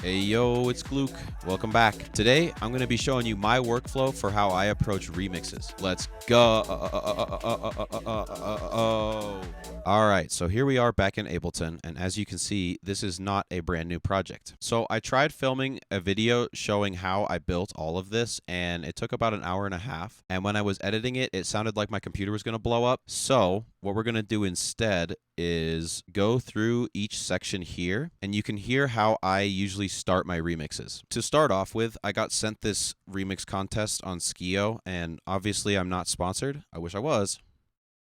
Hey yo, it's Gluke. Welcome back. Today, I'm going to be showing you my workflow for how I approach remixes. Let's go. Alright, so here we are back in Ableton, and as you can see, this is not a brand new project. So I tried filming a video showing how I built all of this, and it took about an hour and a half. And when I was editing it, it sounded like my computer was going to blow up. So what we're going to do instead is go through each section here, and you can hear how I usually start my remixes. To start off with, I got sent this remix contest on Skio, and obviously I'm not sponsored. I wish I was.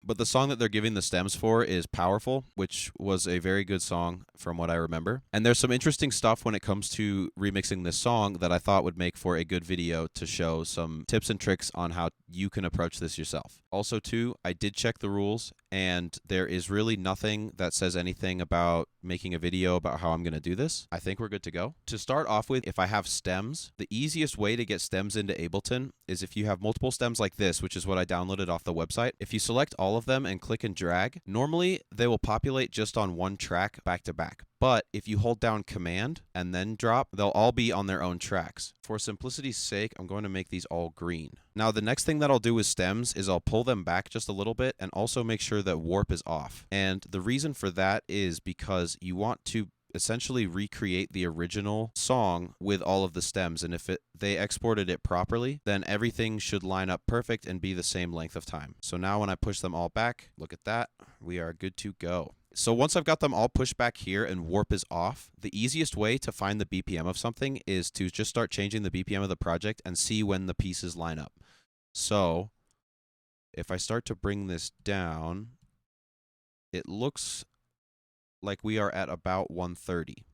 But the song that they're giving the stems for is Powerful, which was a very good song from what I remember. And there's some interesting stuff when it comes to remixing this song that I thought would make for a good video to show some tips and tricks on how you can approach this yourself. Also, too, I did check the rules, and there is really nothing that says anything about making a video about how I'm going to do this. I think we're good to go. To start off with, if I have stems, the easiest way to get stems into Ableton is if you have multiple stems like this, which is what I downloaded off the website. If you select all of them and click and drag, normally they will populate just on one track back to back. But if you hold down Command and then drop, they'll all be on their own tracks. For simplicity's sake, I'm going to make these all green. Now, the next thing that I'll do with stems is I'll pull them back just a little bit and also make sure that warp is off. And the reason for that is because you want to essentially recreate the original song with all of the stems, and if they exported it properly, then everything should line up perfect and be the same length of time. So now when I push them all back, look at that, we are good to go. So once I've got them all pushed back here and warp is off, the easiest way to find the BPM of something is to just start changing the BPM of the project and see when the pieces line up. So if I start to bring this down, it looks like we are at about 130.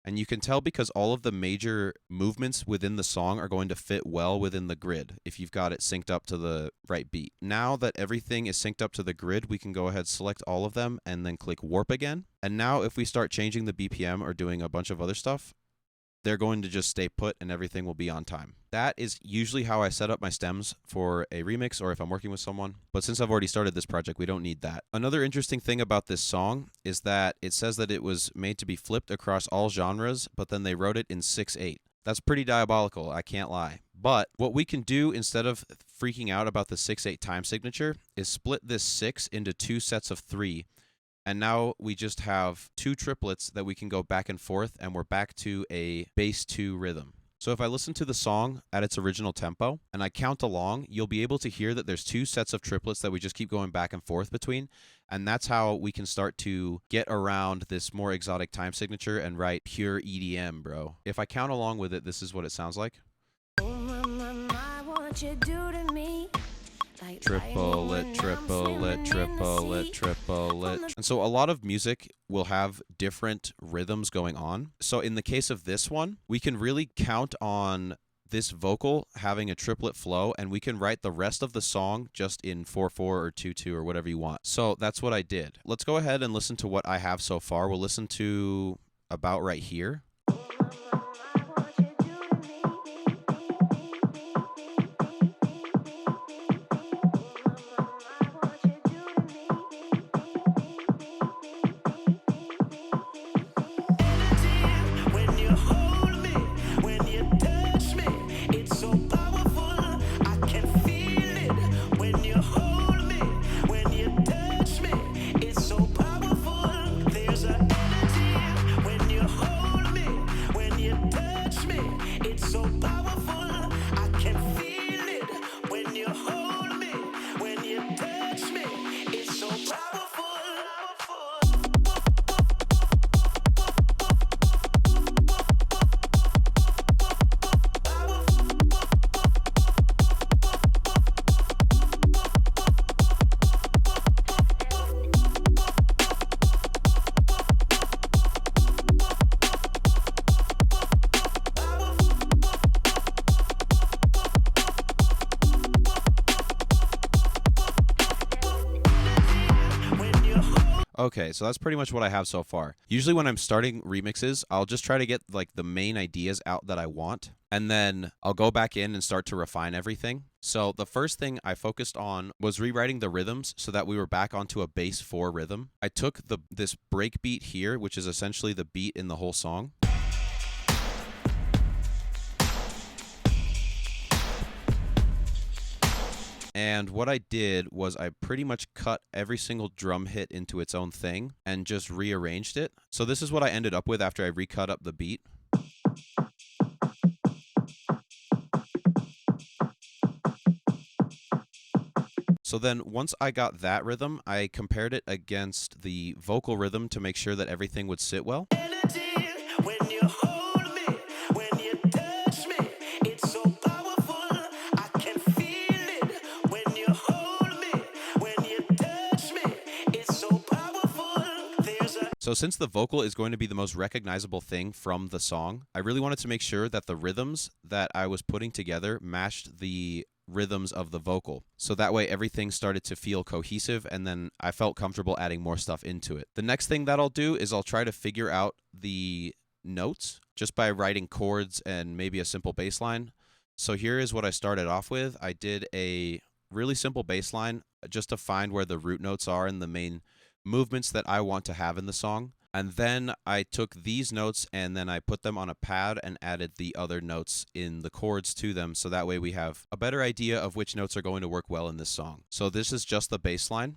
And you can tell because all of the major movements within the song are going to fit well within the grid if you've got it synced up to the right beat. Now that everything is synced up to the grid, we can go ahead, select all of them, and then click warp again. And now if we start changing the BPM or doing a bunch of other stuff, they're going to just stay put and everything will be on time. That is usually how I set up my stems for a remix or if I'm working with someone. But since I've already started this project, we don't need that. Another interesting thing about this song is that it says that it was made to be flipped across all genres, but then they wrote it in 6/8. That's pretty diabolical, I can't lie. But what we can do instead of freaking out about the 6/8 time signature is split this 6 into 2 sets of 3. And now we just have 2 triplets that we can go back and forth, and we're back to a bass 2 rhythm. So if I listen to the song at its original tempo and I count along, you'll be able to hear that there's 2 sets of triplets that we just keep going back and forth between. And that's how we can start to get around this more exotic time signature and write pure EDM, bro. If I count along with it, this is what it sounds like. Triplet, triplet, triplet, triplet. And so a lot of music will have different rhythms going on. So in the case of this one, we can really count on this vocal having a triplet flow, and we can write the rest of the song just in 4/4 or 2/2 or whatever you want. So that's what I did. Let's go ahead and listen to what I have so far. We'll listen to about right here. Okay, so that's pretty much what I have so far. Usually when I'm starting remixes, I'll just try to get like the main ideas out that I want, and then I'll go back in and start to refine everything. So the first thing I focused on was rewriting the rhythms so that we were back onto a bass 4 rhythm. I took this break beat here, which is essentially the beat in the whole song, And what I did was I pretty much cut every single drum hit into its own thing and just rearranged it. So this is what I ended up with after I recut up the beat. So then once I got that rhythm, I compared it against the vocal rhythm to make sure that everything would sit well. So since the vocal is going to be the most recognizable thing from the song, I really wanted to make sure that the rhythms that I was putting together matched the rhythms of the vocal. So that way everything started to feel cohesive, and then I felt comfortable adding more stuff into it. The next thing that I'll do is I'll try to figure out the notes just by writing chords and maybe a simple bass line. So here is what I started off with. I did a really simple bass line just to find where the root notes are and the main movements that I want to have in the song. And then I took these notes and then I put them on a pad and added the other notes in the chords to them, so that way we have a better idea of which notes are going to work well in this song. So this is just the bass line.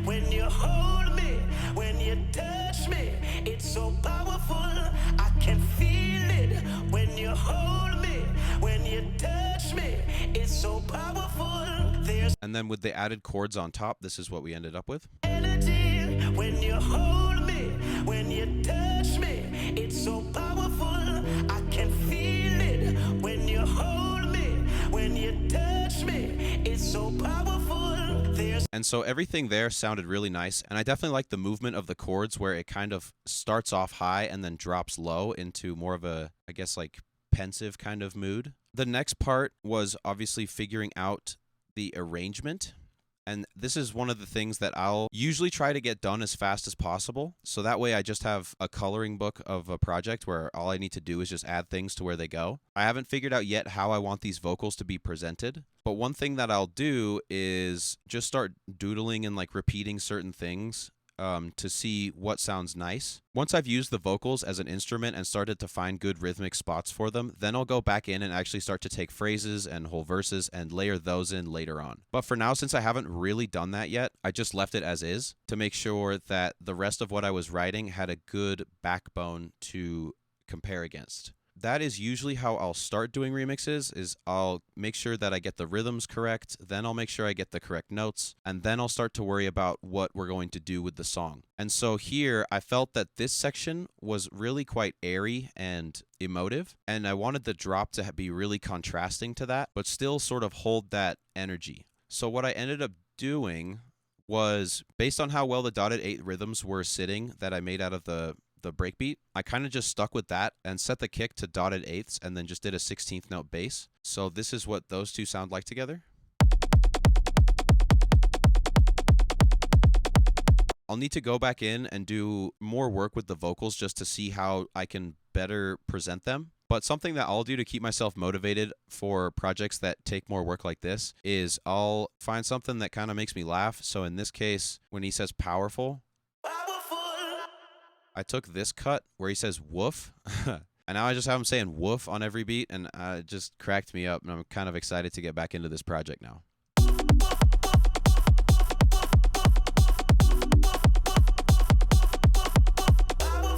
When you hold me, when you touch me, it's so powerful, I can feel it. When you hold me, when you touch me, it's so powerful. And then with the added chords on top, this is what we ended up with. When you hold me, when you touch me, it's so powerful, I can feel it. When you hold me, when you touch me, it's so powerful. And so everything there sounded really nice, and I definitely like the movement of the chords where it kind of starts off high and then drops low into more of a, I guess, like pensive kind of mood. The next part was obviously figuring out the arrangement. And this is one of the things that I'll usually try to get done as fast as possible. So that way I just have a coloring book of a project where all I need to do is just add things to where they go. I haven't figured out yet how I want these vocals to be presented. But one thing that I'll do is just start doodling and like repeating certain things to see what sounds nice. Once I've used the vocals as an instrument and started to find good rhythmic spots for them, then I'll go back in and actually start to take phrases and whole verses and layer those in later on. But for now, since I haven't really done that yet, I just left it as is to make sure that the rest of what I was writing had a good backbone to compare against. That is usually how I'll start doing remixes, is I'll make sure that I get the rhythms correct, then I'll make sure I get the correct notes, and then I'll start to worry about what we're going to do with the song. And so here, I felt that this section was really quite airy and emotive, and I wanted the drop to be really contrasting to that, but still sort of hold that energy. So what I ended up doing was, based on how well the dotted 8 rhythms were sitting that I made out of the breakbeat, I kind of just stuck with that and set the kick to dotted eighths and then just did a 16th note bass. So this is what those two sound like together. I'll need to go back in and do more work with the vocals just to see how I can better present them. But something that I'll do to keep myself motivated for projects that take more work like this is I'll find something that kind of makes me laugh. So in this case, when he says powerful, I took this cut where he says woof, and now I just have him saying woof on every beat, and it just cracked me up, and I'm kind of excited to get back into this project now.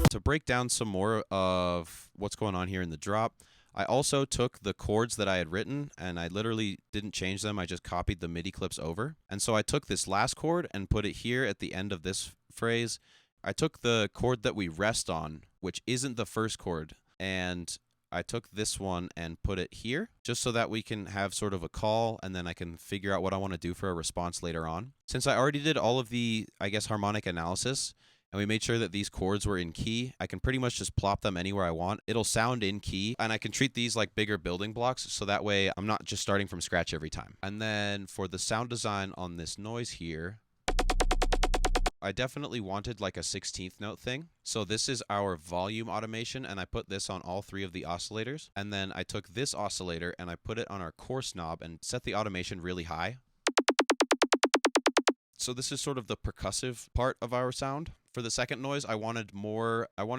To break down some more of what's going on here in the drop, I also took the chords that I had written, and I literally didn't change them. I just copied the MIDI clips over. And so I took this last chord and put it here at the end of this phrase. I took the chord that we rest on, which isn't the first chord, and I took this one and put it here, just so that we can have sort of a call, and then I can figure out what I want to do for a response later on. Since I already did all of the, I guess, harmonic analysis, and we made sure that these chords were in key, I can pretty much just plop them anywhere I want. It'll sound in key, and I can treat these like bigger building blocks, so that way I'm not just starting from scratch every time. And then for the sound design on this noise here, I definitely wanted like a 16th note thing. So this is our volume automation, and I put this on all 3 of the oscillators. And then I took this oscillator and I put it on our coarse knob and set the automation really high. So this is sort of the percussive part of our sound. For the second noise, I wanted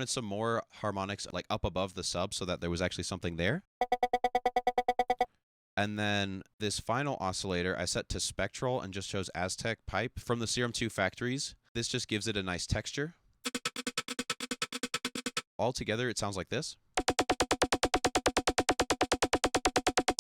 some more harmonics like up above the sub so that there was actually something there. And then this final oscillator I set to spectral and just chose Aztec pipe from the Serum 2 factories. This just gives it a nice texture. Altogether, it sounds like this.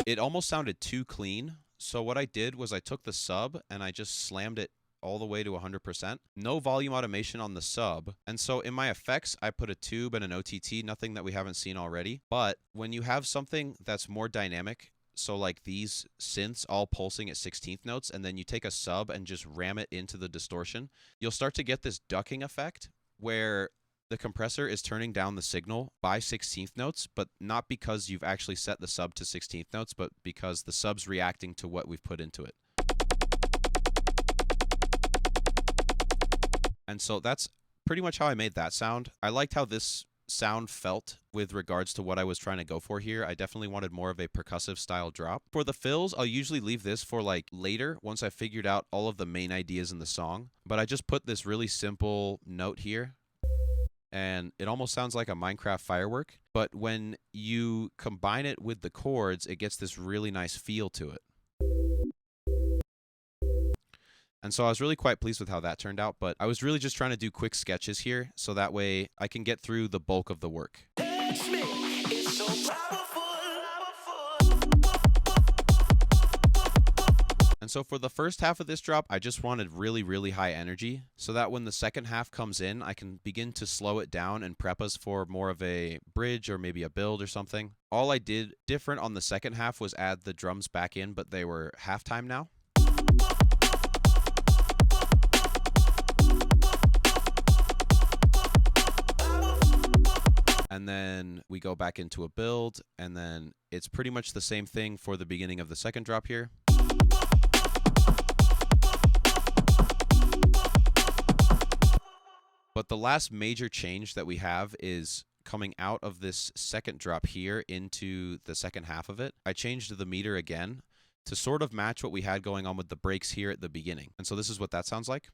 It almost sounded too clean. So what I did was I took the sub and I just slammed it all the way to 100%. No volume automation on the sub. And so in my effects, I put a tube and an OTT, nothing that we haven't seen already. But when you have something that's more dynamic, so like these synths all pulsing at 16th notes, and then you take a sub and just ram it into the distortion, you'll start to get this ducking effect where the compressor is turning down the signal by 16th notes, but not because you've actually set the sub to 16th notes, but because the sub's reacting to what we've put into it. And so that's pretty much how I made that sound. I liked how this sound felt with regards to what I was trying to go for here. I definitely wanted more of a percussive style drop. For the fills, I'll usually leave this for like later once I figured out all of the main ideas in the song. But I just put this really simple note here, and it almost sounds like a Minecraft firework. But when you combine it with the chords, it gets this really nice feel to it. And so I was really quite pleased with how that turned out, but I was really just trying to do quick sketches here so that way I can get through the bulk of the work. And so for the first half of this drop, I just wanted really, really high energy so that when the second half comes in, I can begin to slow it down and prep us for more of a bridge or maybe a build or something. All I did different on the second half was add the drums back in, but they were halftime now. And then we go back into a build, and then it's pretty much the same thing for the beginning of the second drop here. But the last major change that we have is coming out of this second drop here into the second half of it. I changed the meter again to sort of match what we had going on with the breaks here at the beginning. And so this is what that sounds like.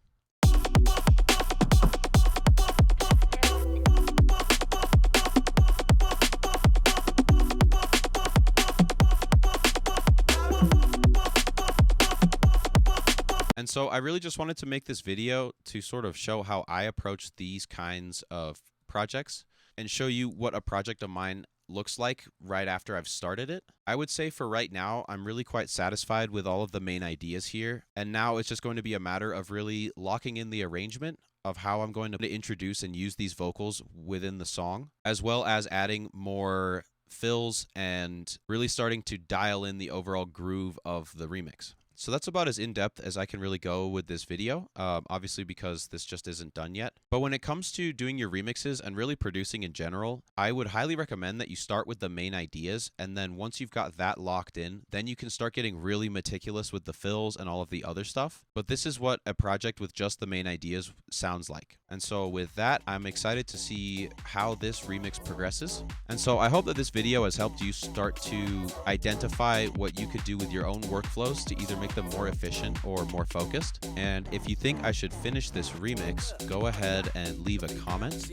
And so I really just wanted to make this video to sort of show how I approach these kinds of projects and show you what a project of mine looks like right after I've started it. I would say for right now, I'm really quite satisfied with all of the main ideas here. And now it's just going to be a matter of really locking in the arrangement of how I'm going to introduce and use these vocals within the song, as well as adding more fills and really starting to dial in the overall groove of the remix. So that's about as in-depth as I can really go with this video, obviously because this just isn't done yet. But when it comes to doing your remixes and really producing in general, I would highly recommend that you start with the main ideas, and then once you've got that locked in, then you can start getting really meticulous with the fills and all of the other stuff. But this is what a project with just the main ideas sounds like. And so with that, I'm excited to see how this remix progresses. And so I hope that this video has helped you start to identify what you could do with your own workflows to either make them more efficient or more focused. And if you think I should finish this remix, go ahead and leave a comment.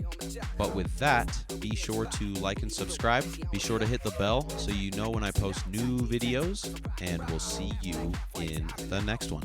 But with that, be sure to like and subscribe. Be sure to hit the bell so you know when I post new videos, and we'll see you in the next one.